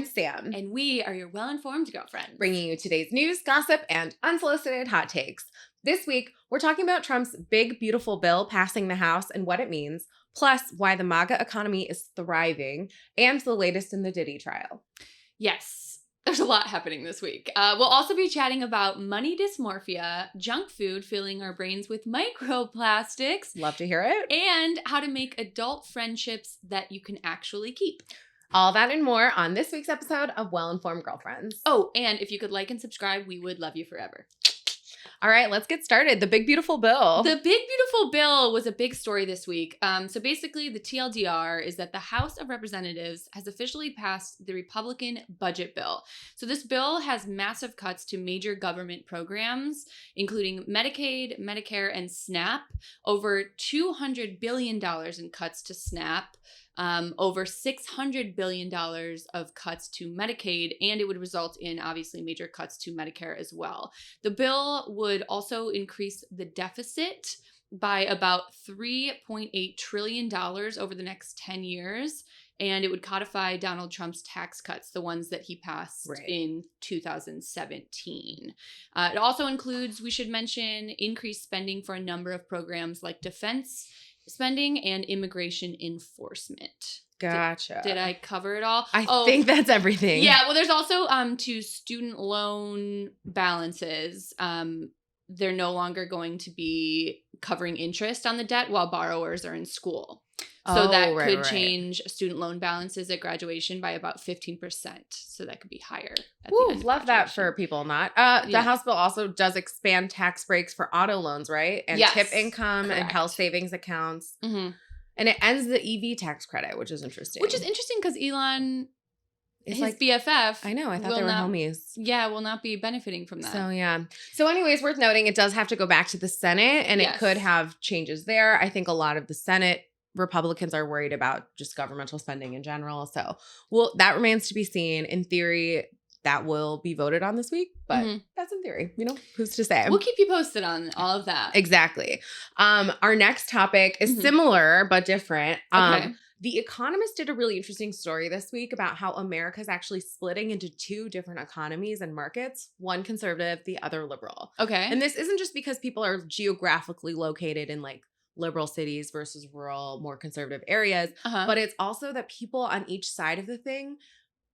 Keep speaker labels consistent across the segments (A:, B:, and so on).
A: I'm Sam.
B: And we are your well-informed girlfriends.
A: Bringing you today's news, gossip, and unsolicited hot takes. This week, we're talking about Trump's big, beautiful bill passing the House and what it means, plus why the MAGA economy is thriving, and the latest in the Diddy trial.
B: Yes, there's a lot happening this week. We'll also be chatting about money dysmorphia, junk food filling our brains with microplastics.
A: Love to hear it.
B: And how to make adult friendships that you can actually keep.
A: All that and more on this week's episode of Well-Informed Girlfriends.
B: Oh, and if you could like and subscribe, we would love you forever.
A: All right, let's get started. The big, beautiful bill.
B: The big, beautiful bill was a big story this week. So basically, the TLDR is that the House of Representatives has officially passed the Republican budget bill. So this bill has massive cuts to major government programs, including Medicaid, Medicare, and SNAP. Over $200 billion in cuts to SNAP. Over $600 billion of cuts to Medicaid, and it would result in, obviously, major cuts to Medicare as well. The bill would also increase the deficit by about $3.8 trillion over the next 10 years, and it would codify Donald Trump's tax cuts, the ones that he passed in 2017. It also includes, we should mention, increased spending for a number of programs like defense spending and immigration enforcement.
A: Gotcha.
B: Did I cover it all?
A: I think that's everything.
B: Yeah, well, there's also to student loan balances. They're no longer going to be covering interest on the debt while borrowers are in school. So that could change student loan balances at graduation by about 15%. So that could be higher.
A: Ooh, love that for people not. The House bill also does expand tax breaks for auto loans, right? And tip income and health savings accounts. Mm-hmm. And it ends the EV tax credit, which is interesting.
B: Which is interesting because Elon, his BFF.
A: I know. I thought they were homies.
B: Yeah, will not be benefiting from that.
A: So, yeah. So anyways, worth noting, it does have to go back to the Senate and it could have changes there. I think a lot of the Senate Republicans are worried about just governmental spending in general. So, that remains to be seen. In theory, that will be voted on this week, but that's in theory. You know, who's to say?
B: We'll keep you posted on all of that.
A: Exactly. Our next topic is similar but different. Okay. The Economist did a really interesting story this week about how America is actually splitting into two different economies and markets, one conservative, the other liberal.
B: Okay.
A: And this isn't just because people are geographically located in like liberal cities versus rural, more conservative areas, but it's also that people on each side of the thing,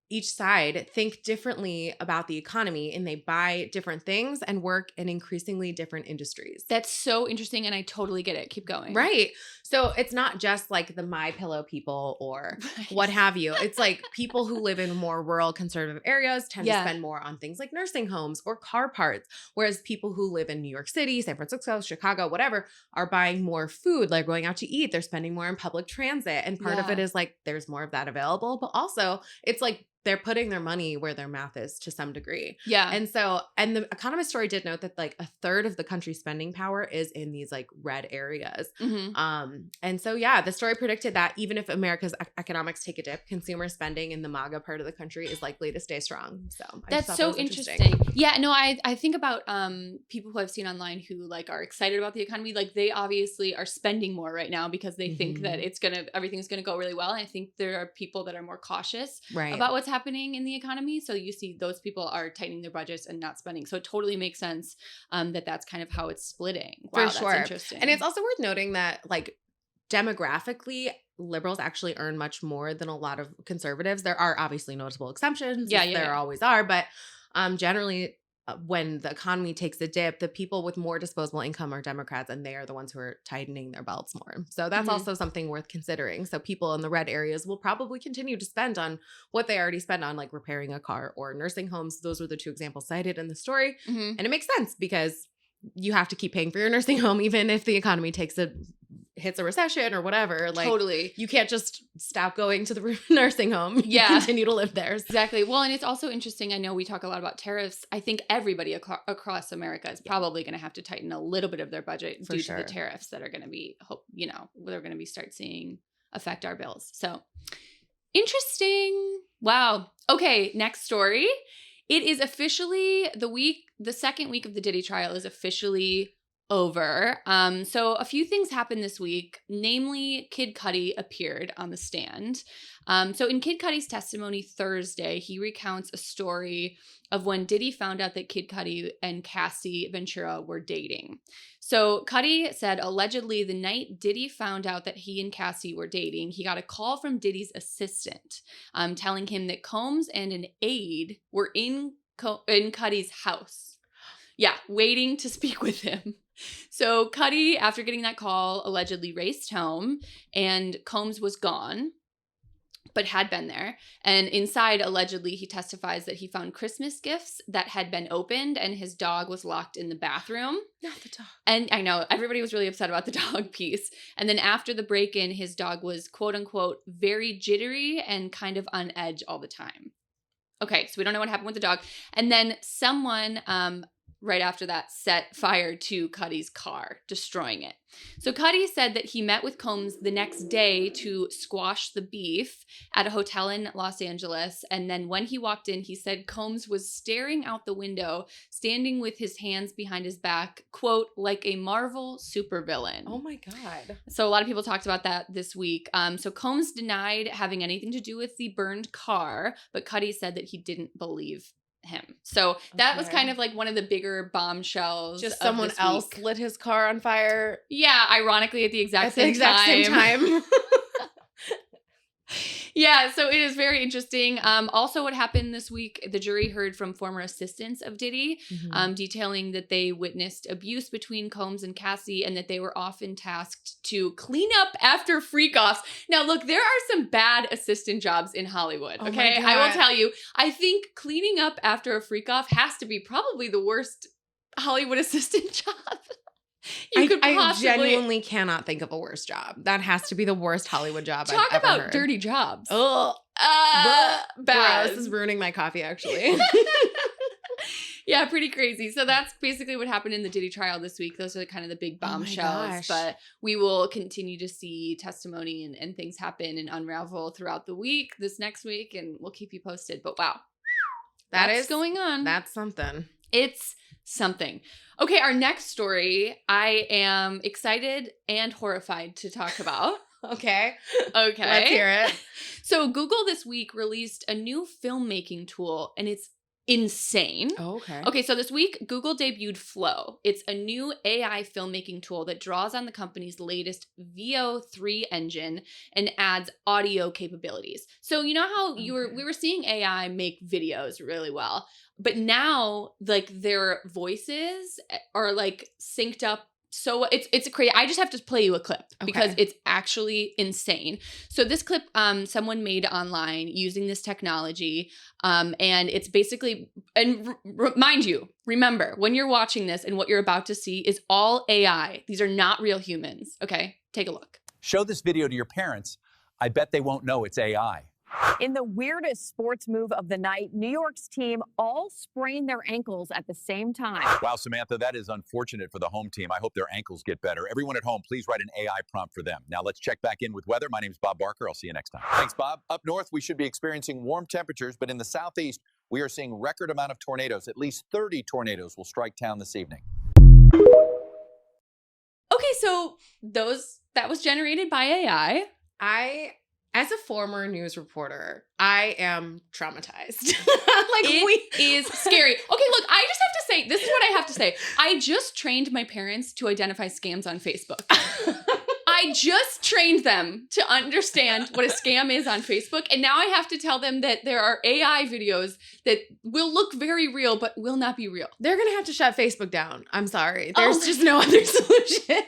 A: each side think differently about the economy and they buy different things and work in increasingly different industries.
B: That's so interesting and I totally get it. Keep going.
A: Right. So it's not just like the MyPillow people or what have you. It's like people who live in more rural conservative areas tend to spend more on things like nursing homes or car parts, whereas people who live in New York City, San Francisco, Chicago, whatever, are buying more food, like going out to eat. They're spending more on public transit. And part of it is like there's more of that available, but also it's like they're putting their money where their mouth is to some degree.
B: Yeah.
A: And so, and the Economist story did note that like a third of the country's spending power is in these like red areas. And so, yeah, the story predicted that even if America's economics take a dip, consumer spending in the MAGA part of the country is likely to stay strong. So
B: that's so interesting. Yeah, no, I think about people who I've seen online who like are excited about the economy. Like they obviously are spending more right now because they think that everything's gonna go really well. And I think there are people that are more cautious about what's happening in the economy. So you see those people are tightening their budgets and not spending. So it totally makes sense that that's kind of how it's splitting. Wow,
A: For sure.
B: That's interesting.
A: And it's also worth noting that like demographically, liberals actually earn much more than a lot of conservatives. There are obviously notable exceptions. There always are. But generally, when the economy takes a dip, the people with more disposable income are Democrats, and they are the ones who are tightening their belts more. So that's also something worth considering. So people in the red areas will probably continue to spend on what they already spend on, like repairing a car or nursing homes. Those were the two examples cited in the story. And it makes sense because you have to keep paying for your nursing home even if the economy hits a recession or whatever. Like,
B: totally.
A: You can't just stop going to the nursing home. You continue to live there.
B: Exactly. Well, and it's also interesting. I know we talk a lot about tariffs. I think everybody across America is probably going to have to tighten a little bit of their budget due to the tariffs that are going to be, they're going to be start seeing affect our bills. So interesting. Wow. Okay. Next story. It is officially the second week of the Diddy trial is officially over. So a few things happened this week, namely Kid Cudi appeared on the stand. So in Kid Cudi's testimony Thursday, he recounts a story of when Diddy found out that Kid Cudi and Cassie Ventura were dating. So Cudi said allegedly the night Diddy found out that he and Cassie were dating, he got a call from Diddy's assistant telling him that Combs and an aide were in Cudi's house. Yeah, waiting to speak with him. So Cudi, after getting that call, allegedly raced home, and Combs was gone, but had been there. And inside, allegedly, he testifies that he found Christmas gifts that had been opened, and his dog was locked in the bathroom.
A: Not the dog.
B: And I know, everybody was really upset about the dog piece. And then after the break-in, his dog was, quote unquote, very jittery and kind of on edge all the time. Okay, so we don't know what happened with the dog. And then someone right after that set fire to Cudi's car, destroying it. So Cudi said that he met with Combs the next day to squash the beef at a hotel in Los Angeles. And then when he walked in, he said Combs was staring out the window, standing with his hands behind his back, quote, like a Marvel supervillain.
A: Oh my God.
B: So a lot of people talked about that this week. So Combs denied having anything to do with the burned car, but Cudi said that he didn't believe him. So that was kind of like one of the bigger bombshells.
A: Just someone else lit his car on fire.
B: Yeah, ironically at the exact same time. Yeah, so it is very interesting. Also, what happened this week, the jury heard from former assistants of Diddy, detailing that they witnessed abuse between Combs and Cassie and that they were often tasked to clean up after freak-offs. Now, look, there are some bad assistant jobs in Hollywood, okay? I will tell you, I think cleaning up after a freak-off has to be probably the worst Hollywood assistant job.
A: I genuinely cannot think of a worse job. That has to be the worst Hollywood job I've ever heard.
B: Talk about dirty jobs.
A: Oh, bad. This is ruining my coffee, actually.
B: Yeah, pretty crazy. So that's basically what happened in the Diddy trial this week. Those are kind of the big bombshells. But we will continue to see testimony and things happen and unravel throughout the week, this next week, and we'll keep you posted. But wow, that's going on.
A: That's something.
B: It's something. Okay, our next story, I am excited and horrified to talk about.
A: Okay. Let's hear it.
B: So Google this week released a new filmmaking tool, and it's insane.
A: Oh, okay.
B: Okay, so this week, Google debuted Flow. It's a new AI filmmaking tool that draws on the company's latest VO3 engine and adds audio capabilities. So you know how we were seeing AI make videos really well, but now like their voices are like synced up. So it's crazy. I just have to play you a clip because it's actually insane. So this clip someone made online using this technology, and it's basically, and mind you, remember, when you're watching this and what you're about to see is all AI. These are not real humans. Okay, take a look.
C: Show this video to your parents. I bet they won't know it's AI.
D: In the weirdest sports move of the night, New York's team all sprained their ankles at the same time.
C: Wow, Samantha, that is unfortunate for the home team. I hope their ankles get better. Everyone at home, please write an AI prompt for them. Now let's check back in with weather. My name's Bob Barker. I'll see you next time. Thanks, Bob. Up north, we should be experiencing warm temperatures, but in the southeast, we are seeing record amount of tornadoes. At least 30 tornadoes will strike town this evening.
B: Okay, so that was generated by AI.
A: As a former news reporter, I am traumatized.
B: It is scary. Okay, look, I just have to say, this is what I have to say. I just trained my parents to identify scams on Facebook. I just trained them to understand what a scam is on Facebook. And now I have to tell them that there are AI videos that will look very real, but will not be real.
A: They're going to have to shut Facebook down. I'm sorry. There's just no other solution.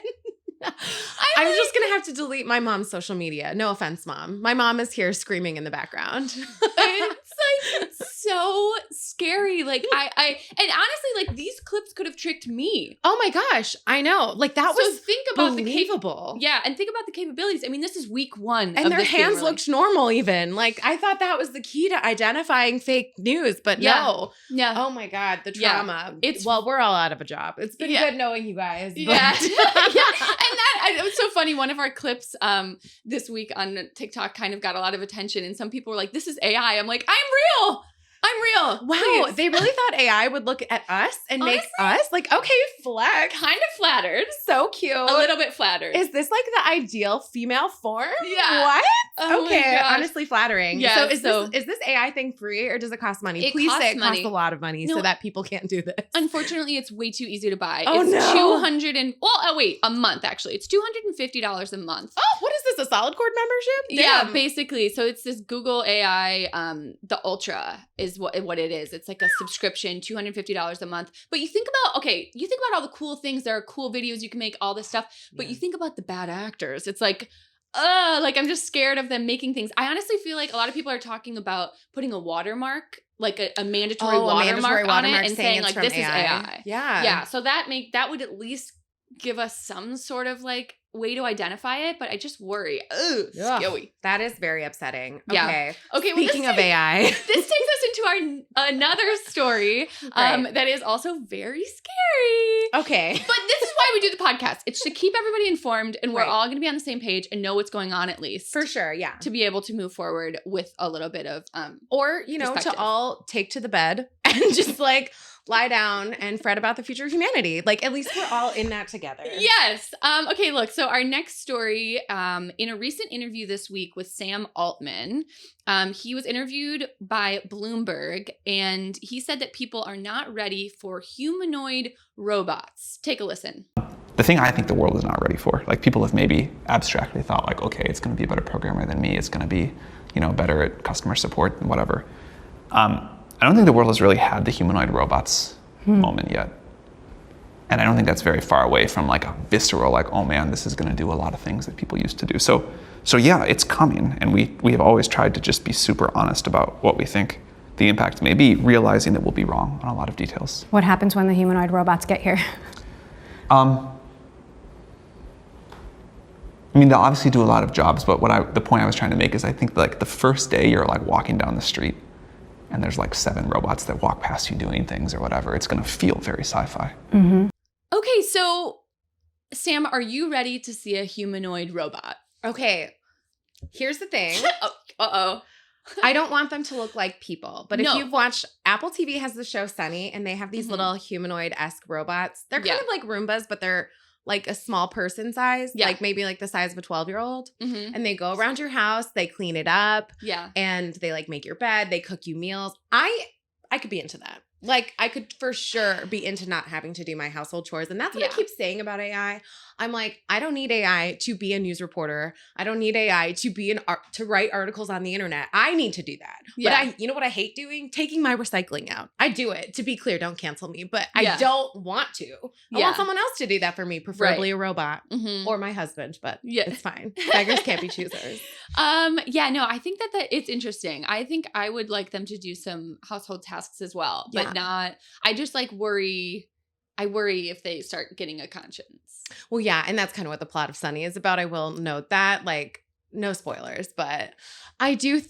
A: I'm just going to have to delete my mom's social media. No offense, Mom. My mom is here screaming in the background.
B: It's so scary. Like and honestly, like these clips could have tricked me.
A: Oh my gosh. I know. Like that was
B: think about
A: believable.
B: And think about the capabilities. I mean, this is week 1.
A: And their hands looked normal even. Like I thought that was the key to identifying fake news, but no.
B: Yeah.
A: Oh my God. The trauma. Well, we're all out of a job. It's been good knowing you guys. But.
B: Yeah. And it was so funny. One of our clips this week on TikTok kind of got a lot of attention, and some people were like, "This is AI." I'm like, "I'm real. I'm real.
A: Wow,
B: Please.
A: they really thought AI would look at us and make us like, okay, flex.
B: Kind of flattered.
A: So cute.
B: A little bit flattered.
A: Is this like the ideal female form?
B: Yeah.
A: What?
B: Oh
A: okay, honestly flattering.
B: Yeah,
A: so is this AI thing free or does it cost money?
B: It
A: Please
B: costs
A: say it
B: money.
A: costs a lot of money so that people can't do this.
B: Unfortunately, it's way too easy to buy.
A: Oh,
B: it's
A: no.
B: a month actually. It's $250 a month.
A: Oh, what is this? A Solid Cord membership?
B: Yeah,
A: Damn.
B: basically. So it's this Google AI, the Ultra is what it is. It's like a subscription, $250 a month. But you think about all the cool things. There are cool videos you can make, all this stuff. But you think about the bad actors. It's like I'm just scared of them making things. I honestly feel like a lot of people are talking about putting a watermark, like a mandatory watermark on it and saying like this AI. Is AI.
A: Yeah.
B: Yeah. So that would at least give us some sort of like way to identify it, but I just worry. Ugh, scary.
A: That is very upsetting.
B: Yeah. Okay.
A: Speaking of AI.
B: This takes us into another story that is also very scary.
A: Okay.
B: But this is why we do the podcast. It's to keep everybody informed and we're all going to be on the same page and know what's going on at least.
A: For sure, yeah.
B: To be able to move forward with a little bit of
A: or, to all take to the bed and just like lie down and fret about the future of humanity. Like, at least we're all in that together.
B: Yes. Okay, look. So our next story, in a recent interview this week with Sam Altman, he was interviewed by Bloomberg, and he said that people are not ready for humanoid robots. Take a listen.
E: The thing I think the world is not ready for, like people have maybe abstractly thought like, okay, it's going to be a better programmer than me. It's going to be, better at customer support and whatever. I don't think the world has really had the humanoid robots moment yet. And I don't think that's very far away from like a visceral, like, oh man, this is going to do a lot of things that people used to do. So yeah, it's coming. And we have always tried to just be super honest about what we think the impact may be, realizing that we'll be wrong on a lot of details.
F: What happens when the humanoid robots get here?
E: They'll obviously do a lot of jobs, but the point I was trying to make is I think like the first day you're like walking down the street and there's like 7 robots that walk past you doing things or whatever, it's going to feel very sci-fi.
F: Mm-hmm.
B: Okay, so Sam, are you ready to see a humanoid robot?
A: Okay, here's the thing.
B: Uh-oh.
A: I don't want them to look like people, but if you've watched, Apple TV has the show Sunny, and they have these little humanoid-esque robots. They're kind of like Roombas, but they're like a small person size, like maybe like the size of a 12-year-old. Mm-hmm. And they go around your house, they clean it up, and they like make your bed, they cook you meals. I could be into that. Like, I could for sure be into not having to do my household chores. And that's what I keep saying about AI. I'm like, I don't need AI to be a news reporter. I don't need AI to be to write articles on the internet. I need to do that. Yeah. But you know what I hate doing? Taking my recycling out. I do it. To be clear, don't cancel me. But I don't want to. I want someone else to do that for me, preferably a robot or my husband. But it's fine. Beggars can't be choosers.
B: I think that it's interesting. I think I would like them to do some household tasks as well, but not. I just like worry. I worry if they start getting a conscience.
A: Well, yeah, and that's kind of what the plot of Sunny is about. I will note that, like, no spoilers, but I do,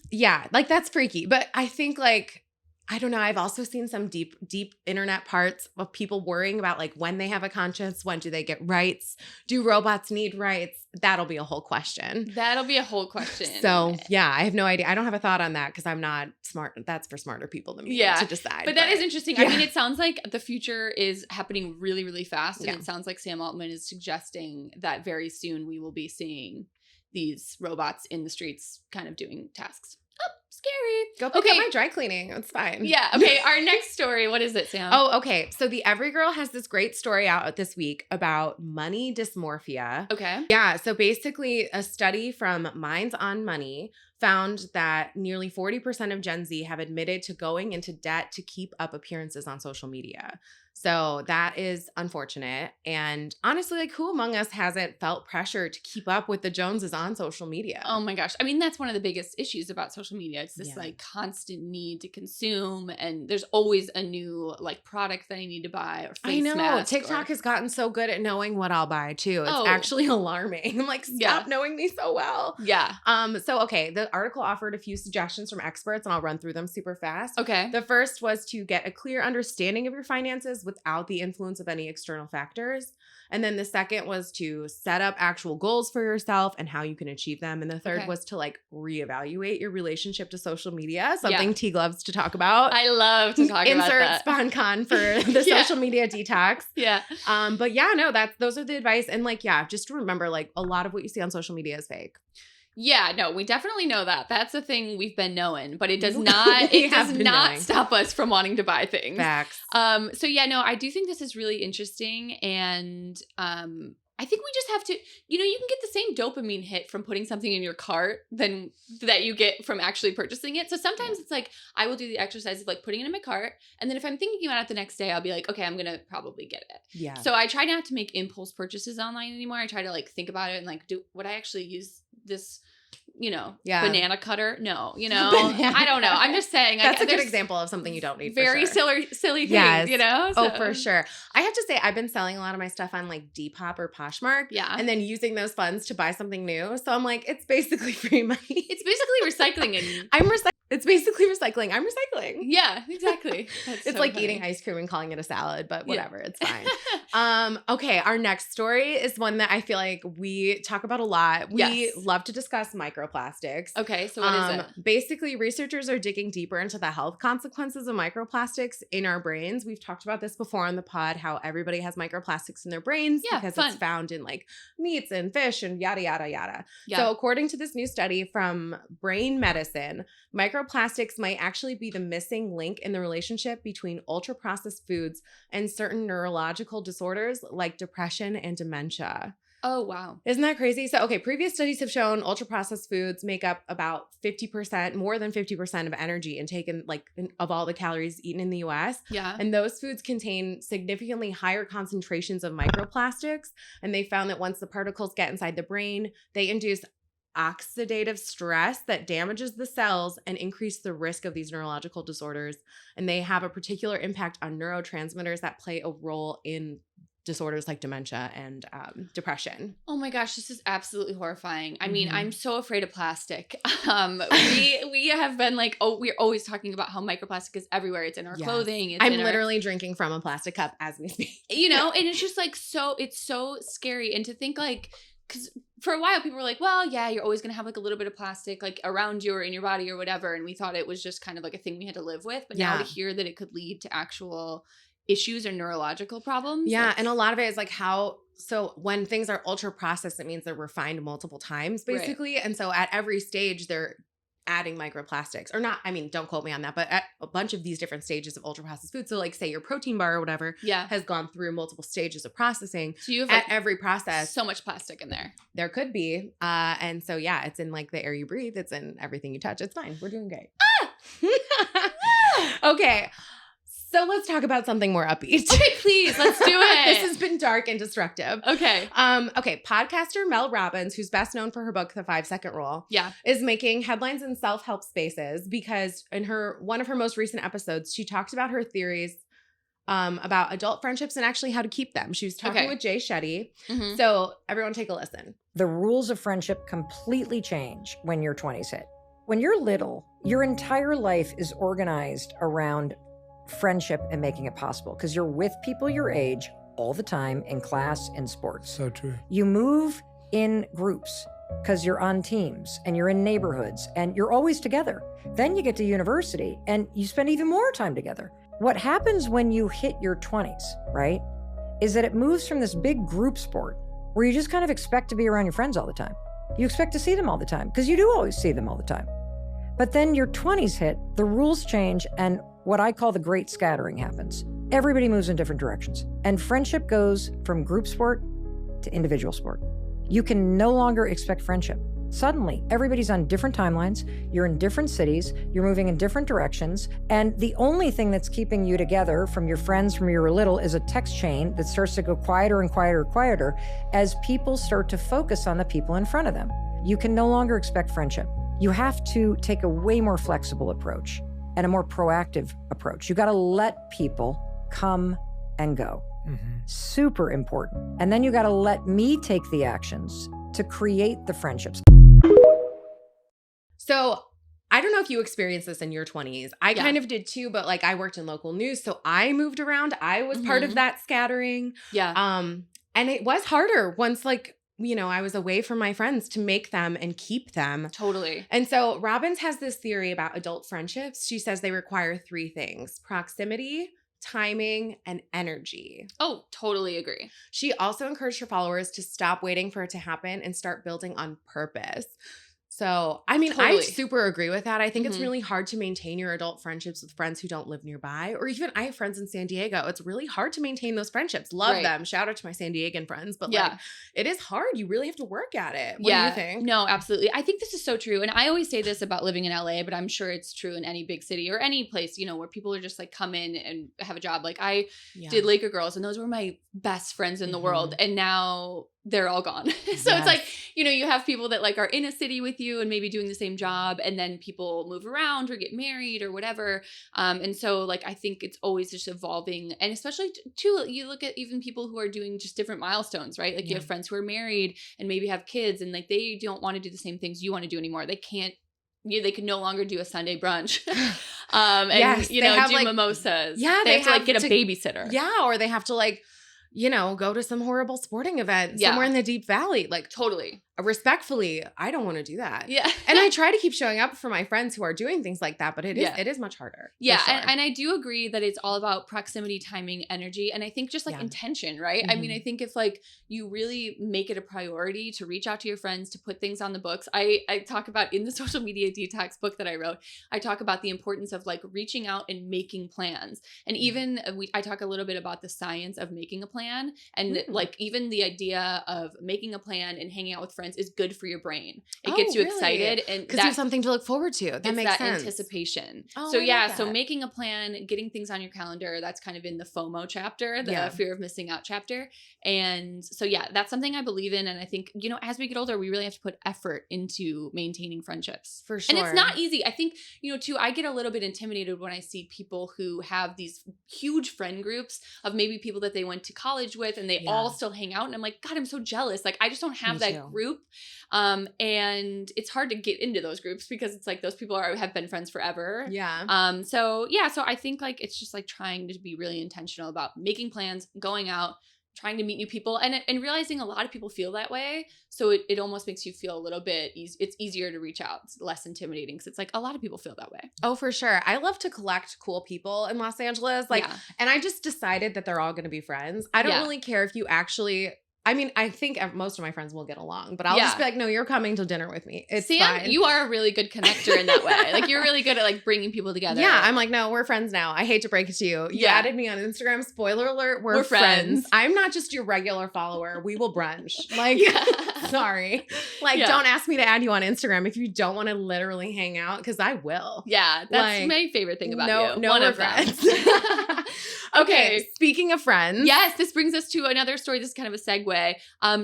A: like, that's freaky. But I think, like, I don't know. I've also seen some deep internet parts of people worrying about like when they have a conscience, when do they get rights? Do robots need rights? That'll be a whole question. So I have no idea. I don't have a thought on that because I'm not smart. That's for smarter people than me to decide.
B: But that is interesting. I mean, it sounds like the future is happening really, really fast. And it sounds like Sam Altman is suggesting that very soon we will be seeing these robots in the streets kind of doing tasks. Oh, scary.
A: Go pick up my dry cleaning. It's fine.
B: Yeah. Okay. Our next story. What is it, Sam?
A: Oh, okay. So the Every Girl has this great story out this week about money dysmorphia.
B: Okay.
A: Yeah. So basically a study from Minds on Money found that nearly 40% of Gen Z have admitted to going into debt to keep up appearances on social media. So that is unfortunate. And honestly, like, who among us hasn't felt pressure to keep up with the Joneses on social media?
B: Oh my gosh. I mean, that's one of the biggest issues about social media. It's this like constant need to consume, and there's always a new like product that I need to buy or face mask.
A: TikTok has gotten so good at knowing what I'll buy too. It's actually alarming. I'm like, stop knowing me so well.
B: Yeah.
A: So okay, the article offered a few suggestions from experts, and I'll run through them super fast.
B: Okay.
A: The first was to get a clear understanding of your finances without the influence of any external factors. And then the second was to set up actual goals for yourself and how you can achieve them. And the third was to like reevaluate your relationship to social media, something Tiege loves to talk about.
B: I love to talk about that.
A: Insert SponCon for the social media detox.
B: Yeah.
A: But yeah, no, those are the advice. And like, yeah, just remember, like, a lot of what you see on social media is fake.
B: Yeah, no, we definitely know that. That's a thing we've been knowing, but it does not stop us from wanting to buy things.
A: Facts.
B: So yeah, no, I do think this is really interesting, and I think we just have to, you can get the same dopamine hit from putting something in your cart than that you get from actually purchasing it. So sometimes it's like, I will do the exercise of like putting it in my cart, and then if I'm thinking about it the next day, I'll be like, okay, I'm gonna probably get it.
A: Yeah.
B: So I try not to make impulse purchases online anymore. I try to like think about it and like, would I actually use this banana cutter? No, I don't know. I'm just saying.
A: That's a good example of something you don't need.
B: Very silly things, So.
A: Oh, for sure. I have to say, I've been selling a lot of my stuff on like Depop or Poshmark.
B: Yeah.
A: And then using those funds to buy something new. So I'm like, it's basically free money.
B: It's basically recycling.
A: It's basically recycling. I'm recycling.
B: Yeah, exactly.
A: It's so like funny. Eating ice cream and calling it a salad, but whatever, it's fine. Okay, our next story is one that I feel like we talk about a lot. We love to discuss microplastics.
B: Okay, so what is it?
A: Basically, researchers are digging deeper into the health consequences of microplastics in our brains. We've talked about this before on the pod, how everybody has microplastics in their brains because it's found in like meats and fish and yada, yada, yada. Yeah. So according to this new study from Brain Medicine, microplastics might actually be the missing link in the relationship between ultra-processed foods and certain neurological disorders like depression and dementia.
B: Oh, wow.
A: Isn't that crazy? So, okay, previous studies have shown ultra-processed foods make up about 50%, more than 50% of energy intake of all the calories eaten in the US.
B: Yeah.
A: And those foods contain significantly higher concentrations of microplastics. And they found that once the particles get inside the brain, they induce oxidative stress that damages the cells and increase the risk of these neurological disorders. And they have a particular impact on neurotransmitters that play a role in disorders like dementia and depression.
B: Oh my gosh, this is absolutely horrifying. I mean, I'm so afraid of plastic. We have been like, we're always talking about how microplastic is everywhere. It's in our clothing.
A: I'm literally drinking from a plastic cup as we speak.
B: And it's just like it's so scary. And to think like, because for a while people were like, well, yeah, you're always going to have like a little bit of plastic like around you or in your body or whatever. And we thought it was just kind of like a thing we had to live with. But now to hear that it could lead to actual issues or neurological problems.
A: Yeah. And a lot of it is like so when things are ultra processed, it means they're refined multiple times basically. Right. And so at every stage they're adding microplastics or not. I mean, don't quote me on that, but at a bunch of these different stages of ultra processed food. So like say your protein bar or whatever has gone through multiple stages of processing. So you have at every process.
B: So much plastic in there.
A: There could be. And so yeah, it's in like the air you breathe. It's in everything you touch. It's fine. We're doing great. Okay. So let's talk about something more upbeat.
B: Okay, please, let's do it.
A: This has been dark and destructive.
B: Okay.
A: Okay, podcaster Mel Robbins, who's best known for her book, The 5-Second Rule, is making headlines in self-help spaces because in one of her most recent episodes, she talked about her theories about adult friendships and actually how to keep them. She was talking with Jay Shetty. Mm-hmm. So everyone take a listen.
G: The rules of friendship completely change when your 20s hit. When you're little, your entire life is organized around friendship and making it possible because you're with people your age all the time in class and sports.
H: So true.
G: You move in groups because you're on teams and you're in neighborhoods and you're always together. Then you get to university and you spend even more time together. What happens when you hit your 20s, right, is that it moves from this big group sport where you just kind of expect to be around your friends all the time. You expect to see them all the time because you do always see them all the time. But then your 20s hit, the rules change, and what I call the great scattering happens. Everybody moves in different directions. And friendship goes from group sport to individual sport. You can no longer expect friendship. Suddenly, everybody's on different timelines, you're in different cities, you're moving in different directions, and the only thing that's keeping you together from your friends from you were little is a text chain that starts to go quieter and quieter and quieter as people start to focus on the people in front of them. You can no longer expect friendship. You have to take a way more flexible approach and a more proactive approach. You got to let people come and go. Mm-hmm. Super important. And then you got to let me take the actions to create the friendships.
A: So I don't know if you experienced this in your 20s. I kind of did too, but like I worked in local news, so I moved around. I was part of that scattering.
B: Yeah.
A: And it was harder once like, you know, I was away from my friends to make them and keep them.
B: Totally.
A: And so Robbins has this theory about adult friendships. She says they require 3 things: proximity, timing, and energy.
B: Oh, totally agree.
A: She also encouraged her followers to stop waiting for it to happen and start building on purpose. So, I mean, I super agree with that. I think it's really hard to maintain your adult friendships with friends who don't live nearby. Or even I have friends in San Diego. It's really hard to maintain those friendships. Love them. Shout out to my San Diegan friends. But like, it is hard. You really have to work at it. What do you think?
B: No, absolutely. I think this is so true. And I always say this about living in LA, but I'm sure it's true in any big city or any place, you know, where people are just like come in and have a job. Like I did Laker Girls, and those were my best friends in the world. And now they're all gone. So it's like, you know, you have people that like are in a city with you and maybe doing the same job, and then people move around or get married or whatever. And so like, I think it's always just evolving. And especially too, you look at even people who are doing just different milestones, right? Like you have friends who are married and maybe have kids, and like they don't want to do the same things you want to do anymore. They can't. They can no longer do a Sunday brunch, and you know, do like, mimosas. Yeah, they have to like get a babysitter.
A: Yeah, or they have to like, you know, go to some horrible sporting event somewhere in the Deep Valley. Like,
B: totally.
A: Respectfully, I don't want to do that.
B: Yeah.
A: And I try to keep showing up for my friends who are doing things like that, but it is much harder.
B: Yeah. Sure. And I do agree that it's all about proximity, timing, energy, and I think just like intention, right? I mean, I think if like you really make it a priority to reach out to your friends, to put things on the books. I talk about in the social media detox book that I wrote, I talk about the importance of like reaching out and making plans. And even I talk a little bit about the science of making a plan, and like even the idea of making a plan and hanging out with friends is good for your brain. It gets you excited, and
A: because you have something to look forward to. That makes sense.
B: Anticipation.
A: Oh,
B: so so making a plan, getting things on your calendar, that's kind of in the FOMO chapter, the fear of missing out chapter. And so that's something I believe in, and I think, you know, as we get older, we really have to put effort into maintaining friendships.
A: For sure.
B: And it's not easy. I think, you know, too, I get a little bit intimidated when I see people who have these huge friend groups of maybe people that they went to college with, and they all still hang out, and I'm like, God, I'm so jealous. Like, I just don't have that group. And it's hard to get into those groups because it's like those people have been friends forever.
A: Yeah.
B: So I think like it's just like trying to be really intentional about making plans, going out, trying to meet new people, and realizing a lot of people feel that way. So it almost makes you feel a little bit it's easier to reach out. It's less intimidating because it's like a lot of people feel that way.
A: Oh, for sure. I love to collect cool people in Los Angeles. Like, and I just decided that they're all going to be friends. I don't really care if you actually, I mean, I think most of my friends will get along, but I'll just be like, no, you're coming to dinner with me. It's fine.
B: You are a really good connector in that way. Like, you're really good at like bringing people together.
A: Yeah. I'm like, no, we're friends now. I hate to break it to you. You added me on Instagram. Spoiler alert. We're friends. I'm not just your regular follower. We will brunch. Like, sorry. Like, don't ask me to add you on Instagram if you don't want to literally hang out, because I will.
B: Yeah. That's like, my favorite thing about you.
A: No,
B: one
A: we're
B: of
A: friends. Okay. Speaking of friends.
B: Yes. This brings us to another story. This is kind of a segue.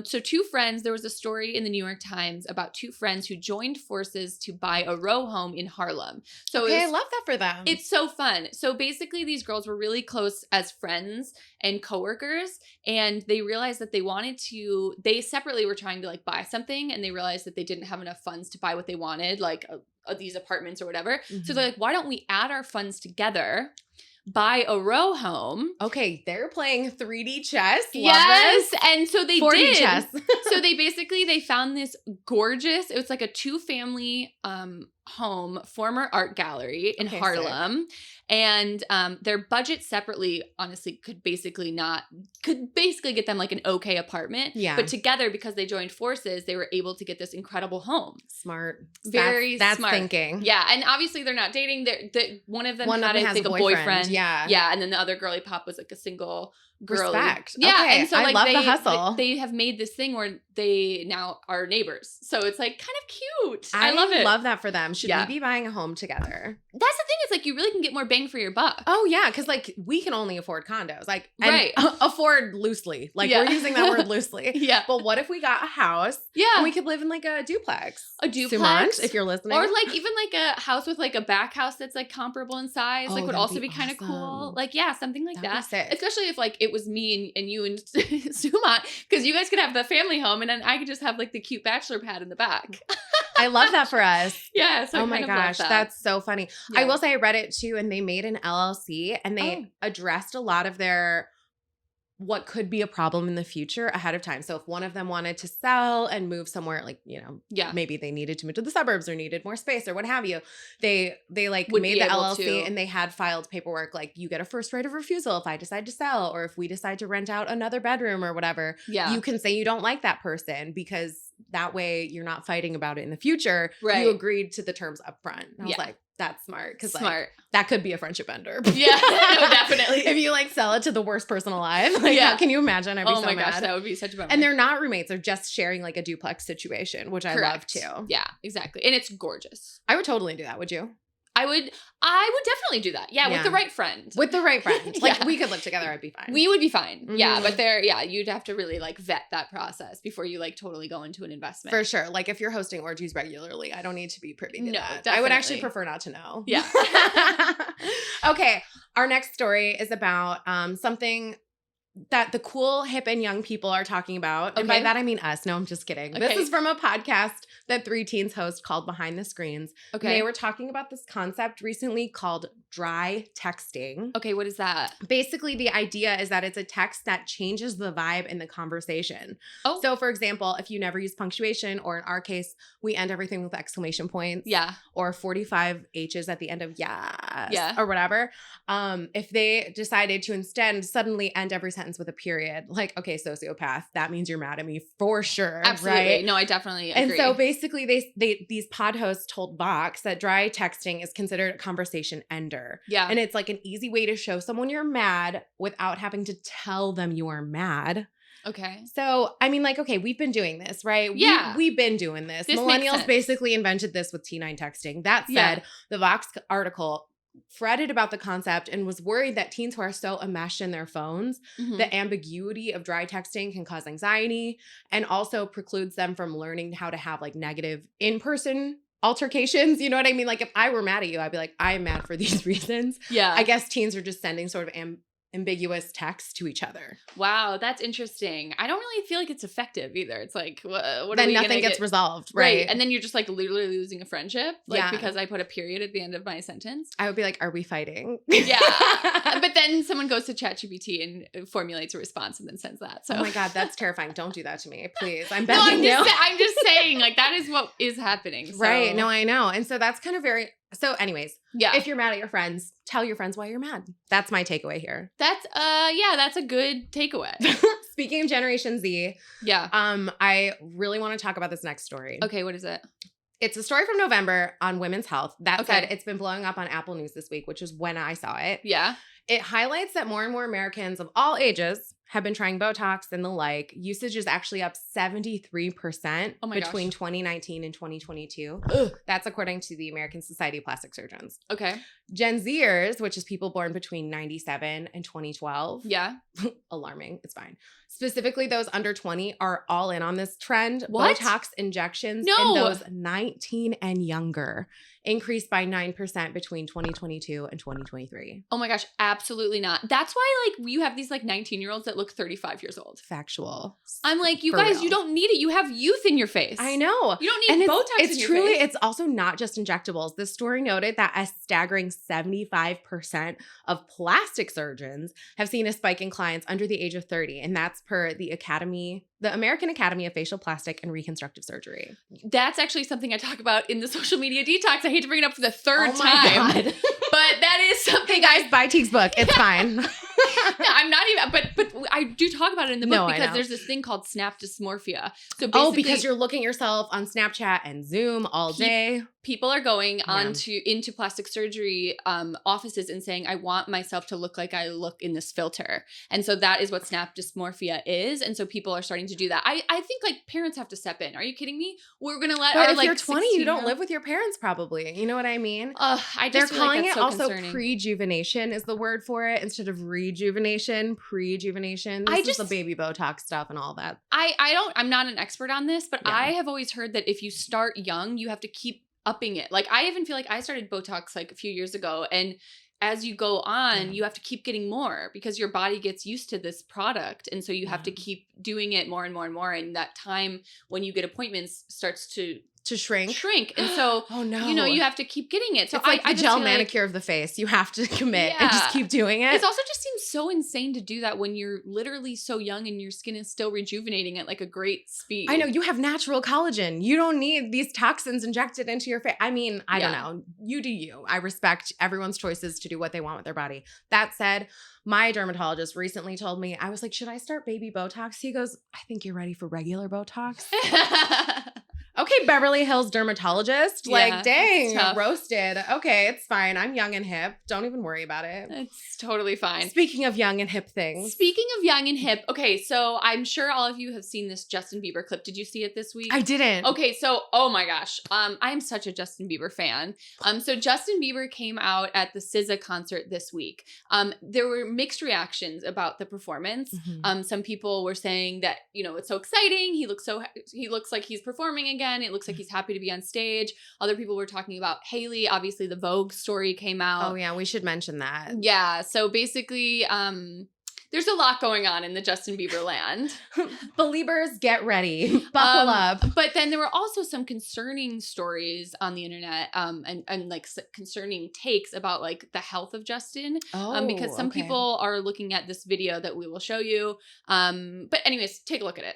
B: So 2 friends, there was a story in the New York Times about 2 friends who joined forces to buy a row home in Harlem. So
A: I love that for them.
B: It's so fun. So basically these girls were really close as friends and coworkers, and they realized that they separately were trying to like buy something, and they realized that they didn't have enough funds to buy what they wanted, like these apartments or whatever. So they're like, why don't we add our funds together, buy a row home?
A: Okay, they're playing 3D chess.
B: Yes, and so they
A: 4D
B: did.
A: chess.
B: So they found this gorgeous, it was like a 2-family home, former art gallery in Harlem. Sick. And their budget separately, honestly, could basically get them like an okay apartment. Yeah. But together, because they joined forces, they were able to get this incredible home.
A: Smart.
B: That's
A: smart thinking.
B: Yeah. And obviously they're not dating. One of them had, I think, a boyfriend.
A: Yeah.
B: Yeah. And then the other girly pop was like a single girl.
A: Respect.
B: Yeah.
A: Okay.
B: And so
A: like, I love the hustle.
B: They have made this thing where they now are neighbors. So it's like kind of cute. I love it.
A: I love that for them. Should we be buying a home together?
B: That's the thing. It's like you really can get more bang for your buck.
A: Oh, yeah. Because like we can only afford condos. Like, afford loosely. Like we're using that word loosely.
B: Yeah.
A: But what if we got a house? Yeah. And we could live in like a duplex.
B: A duplex.
A: Sumant, if you're listening.
B: Or like even like a house with like a back house that's like comparable in size. Like would also be kind of cool. Like, something like that. Especially if like it was me and you and Sumant, because you guys could have the family home and then I could just have like the cute bachelor pad in the back.
A: I love that for us.
B: Yeah. So
A: oh my gosh, that's so funny. Yeah. I will say I read it too, and they made an LLC and they addressed a lot of their what could be a problem in the future ahead of time. So if one of them wanted to sell and move somewhere, like, you know, maybe they needed to move to the suburbs or needed more space or what have you, they like made the LLC and they had filed paperwork like, you get a first right of refusal if I decide to sell, or if we decide to rent out another bedroom or whatever, you can say you don't like that person, because that way you're not fighting about it in the future. Right. You agreed to the terms up front. I was like, that's smart. Because like, that could be a friendship ender.
B: Yeah, no, definitely.
A: If you like sell it to the worst person alive. Like, can you imagine? I'd be so mad. Oh my gosh,
B: that would be such a bummer.
A: And they're not roommates. They're just sharing like a duplex situation, which I love too.
B: Yeah, exactly. And it's gorgeous.
A: I would totally do that. Would you?
B: I would definitely do that. Yeah, with the right friend.
A: With the right friend. Like we could live together, I'd be fine.
B: We would be fine. Mm-hmm. Yeah, but you'd have to really like vet that process before you like totally go into an investment.
A: For sure. Like if you're hosting orgies regularly, I don't need to be privy to that. Definitely. I would actually prefer not to know.
B: Yeah.
A: Okay. Our next story is about something that the cool, hip, and young people are talking about. Okay. And by that, I mean us. No, I'm just kidding. Okay. This is from a podcast that 3 teens host called Behind the Screens. Okay. They were talking about this concept recently called dry texting.
B: Okay, what is that?
A: Basically, the idea is that it's a text that changes the vibe in the conversation. Oh. So, for example, if you never use punctuation, or in our case, we end everything with exclamation points.
B: Yeah.
A: Or 45 H's at the end of yes. Yeah. Or whatever. If they decided to instead suddenly end every sentence with a period, like, okay, sociopath, that means you're mad at me for sure.
B: Absolutely.
A: Right?
B: No, I definitely agree.
A: And so basically these pod hosts told Vox that dry texting is considered a conversation ender.
B: Yeah.
A: And it's like an easy way to show someone you're mad without having to tell them you are mad.
B: Okay.
A: So, I mean, like, okay, we've been doing this, right?
B: Yeah.
A: We've been doing this. Millennials basically invented this with T9 texting. That said, the Vox article fretted about the concept and was worried that teens who are so enmeshed in their phones, the ambiguity of dry texting can cause anxiety and also precludes them from learning how to have like negative in-person altercations. You know what I mean? Like if I were mad at you, I'd be like, I'm mad for these reasons. Yeah. I guess teens are just sending sort of ambiguous text to each other.
B: Wow, that's interesting. I don't really feel like it's effective either. It's like, what
A: then nothing gets resolved, right?
B: And then you're just like literally losing a friendship, like because I put a period at the end of my sentence.
A: I would be like, are we fighting?
B: Yeah. But then someone goes to ChatGPT and formulates a response and then sends that. So
A: oh my God, that's terrifying. Don't do that to me, please. I'm begging you.
B: I'm just saying, like that is what is happening. So.
A: Right. No, I know. And so that's kind of very. So anyways, if you're mad at your friends, tell your friends why you're mad. That's my takeaway here.
B: That's that's a good takeaway.
A: Speaking of Generation Z, I really want to talk about this next story.
B: Okay, what is it?
A: It's a story from November on women's health. That said, it's been blowing up on Apple News this week, which is when I saw it.
B: Yeah.
A: It highlights that more and more Americans of all ages have been trying Botox and the like. Usage is actually up 73% between 2019 and 2022. Ugh. That's according to the American Society of Plastic Surgeons.
B: Okay.
A: Gen Zers, which is people born between 97 and 2012.
B: Yeah.
A: Alarming. It's fine. Specifically, those under 20 are all in on this trend.
B: What?
A: Botox injections in those 19 and younger increased by 9% between 2022 and 2023.
B: Oh my gosh, absolutely not. That's why like you have these like 19-year-olds that look 35 years old.
A: Factual.
B: I'm like, you guys, you don't need it. You have youth in your face.
A: I know.
B: You don't need Botox in your face.
A: It's also not just injectables. This story noted that a staggering 75% of plastic surgeons have seen a spike in clients under the age of 30. And that's per the American Academy of Facial Plastic and Reconstructive Surgery.
B: That's actually something I talk about in the social media detox. I hate to bring it up for the third time. God. But that is something.
A: Hey guys, buy Tiege's book. It's fine.
B: Yeah, I'm not even, but I do talk about it in the book because there's this thing called snap dysmorphia. So basically,
A: because you're looking yourself on Snapchat and Zoom all day.
B: People are going into plastic surgery offices and saying, I want myself to look like I look in this filter. And so that is what snap dysmorphia is. And so people are starting to do that. I think like parents have to step in. Are you kidding me? We're going to let
A: but if you're 20, you don't live with your parents probably. You know what I mean?
B: They're calling it
A: also prejuvenation is the word for it instead of rejuvenation. Prejuvenation. This is the baby Botox stuff and all that.
B: I'm not an expert on this, but I have always heard that if you start young, you have to keep upping it. Like I even feel like I started Botox like a few years ago, and as you go on, you have to keep getting more because your body gets used to this product. And so you have to keep doing it more and more and more. And that time when you get appointments starts to
A: to shrink.
B: And so,
A: oh no,
B: you have to keep getting it. So
A: it's like
B: I
A: the gel
B: feel
A: manicure of the face. You have to commit and just keep doing it.
B: It also just seems so insane to do that when you're literally so young and your skin is still rejuvenating at like a great speed.
A: I know, you have natural collagen. You don't need these toxins injected into your face. I mean, I don't know. You do you. I respect everyone's choices to do what they want with their body. That said, my dermatologist recently told me, I was like, should I start baby Botox? He goes, I think you're ready for regular Botox. Okay, Beverly Hills dermatologist. Like, dang, roasted. Okay, it's fine. I'm young and hip. Don't even worry about it.
B: It's totally fine.
A: Speaking of young and hip things.
B: Speaking of young and hip. Okay, so I'm sure all of you have seen this Justin Bieber clip. Did you see it this week?
A: I didn't.
B: Okay, so, oh my gosh. I'm such a Justin Bieber fan. So Justin Bieber came out at the SZA concert this week. There were mixed reactions about the performance.
A: Mm-hmm.
B: Some people were saying that, it's so exciting. He looks like he's performing again. It looks like he's happy to be on stage. Other people were talking about Hailey. Obviously, the Vogue story came out.
A: Oh, yeah. We should mention that.
B: Yeah. So basically, there's a lot going on in the Justin Bieber land.
A: Beliebers, get ready. Buckle up.
B: But then there were also some concerning stories on the internet and like concerning takes about like the health of Justin. Because some people are looking at this video that we will show you. But anyways, take a look at it.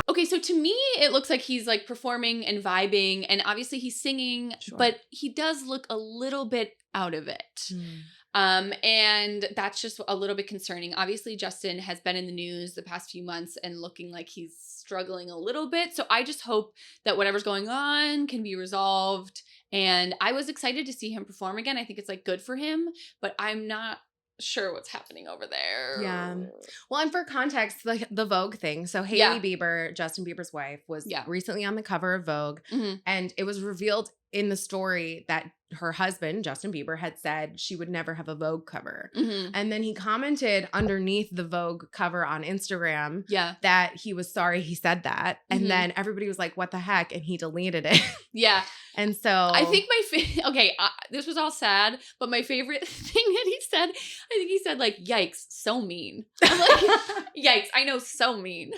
B: Okay, so to me, it looks like he's like performing and vibing, and obviously he's singing, but he does look a little bit out of it. And that's just a little bit concerning. Obviously, Justin has been in the news the past few months and looking like he's struggling a little bit. So I just hope that whatever's going on can be resolved. And I was excited to see him perform again. I think it's like good for him, but I'm not sure what's happening over there.
A: Yeah. Well, and for context, the Vogue thing. So Hailey Bieber, Justin Bieber's wife, was recently on the cover of Vogue, and it was revealed in the story that her husband, Justin Bieber, had said she would never have a Vogue cover. And then he commented underneath the Vogue cover on Instagram that he was sorry he said that. And then everybody was like, what the heck? And he deleted it. And so
B: I think this was all sad, but my favorite thing that he said, I think he said like, yikes, so mean. I'm like, yikes, I know, so mean.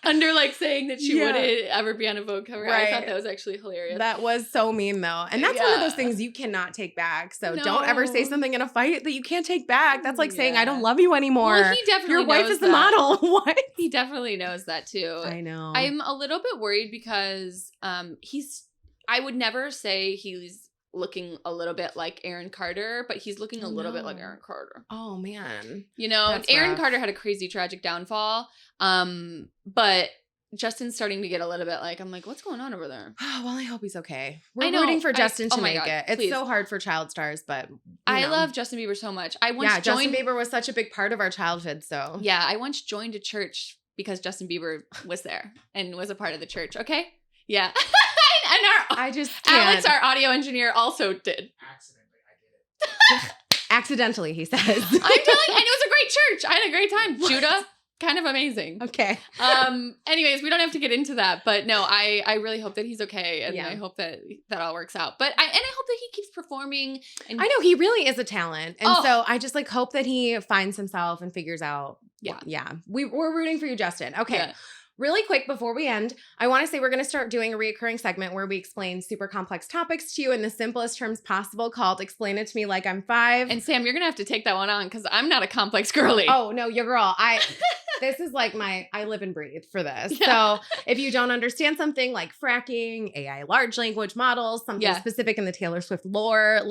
B: Under like saying that she wouldn't ever be on a Vogue cover. Right. I thought that was actually hilarious.
A: That was so mean though. And that's one of those things you cannot take back. So don't ever say something in a fight that you can't take back. That's like saying I don't love you anymore.
B: Well, he definitely
A: Your wife is the model. What?
B: He definitely knows that too.
A: I know.
B: I'm a little bit worried because I would never say he's looking a little bit like Aaron Carter, but he's looking a little bit like Aaron Carter.
A: Oh man.
B: That's Aaron rough. Carter had a crazy tragic downfall. But Justin's starting to get a little bit like, I'm like, what's going on over there?
A: Oh, well, I hope he's okay. We're rooting for Justin to make it. It's so hard for child stars, but
B: I love Justin Bieber so much.
A: Justin Bieber was such a big part of our childhood. So
B: yeah, I once joined a church because Justin Bieber was there and was a part of the church. Okay. Yeah. And Alex, our audio engineer, also did.
H: Accidentally, I did it.
A: Accidentally, he says.
B: I'm telling you, and it was a great church. I had a great time. What? Judah, kind of amazing.
A: Okay.
B: Anyways, we don't have to get into that, but no, I really hope that he's okay, and I hope that all works out. But I hope that he keeps performing. And
A: I know he really is a talent, and so I just like hope that he finds himself and figures out. We're rooting for you, Justin. Okay. Yeah. Really quick before we end, I want to say we're going to start doing a reoccurring segment where we explain super complex topics to you in the simplest terms possible called Explain It to Me Like I'm 5.
B: And Sam, you're going to have to take that one on because I'm not a complex girly.
A: Oh, no, your girl. This is like I live and breathe for this. Yeah. So if you don't understand something like fracking, AI large language models, something specific in the Taylor Swift lore,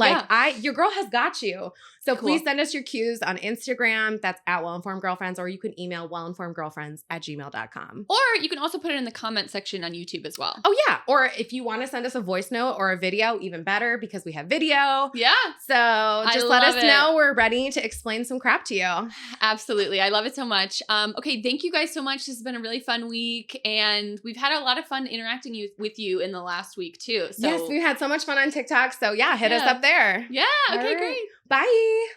A: your girl has got you. So please send us your cues on Instagram. That's at wellinformedgirlfriends, or you can email wellinformedgirlfriends@gmail.com.
B: Or you can also put it in the comment section on YouTube as well.
A: Oh, yeah. Or if you want to send us a voice note or a video, even better because we have video.
B: Yeah.
A: So just let us know. We're ready to explain some crap to you.
B: Absolutely. I love it so much. Okay. Thank you guys so much. This has been a really fun week. And we've had a lot of fun interacting with you in the last week too. So
A: yes, we had so much fun on TikTok. So hit us up there.
B: Yeah. Okay, great.
A: Bye.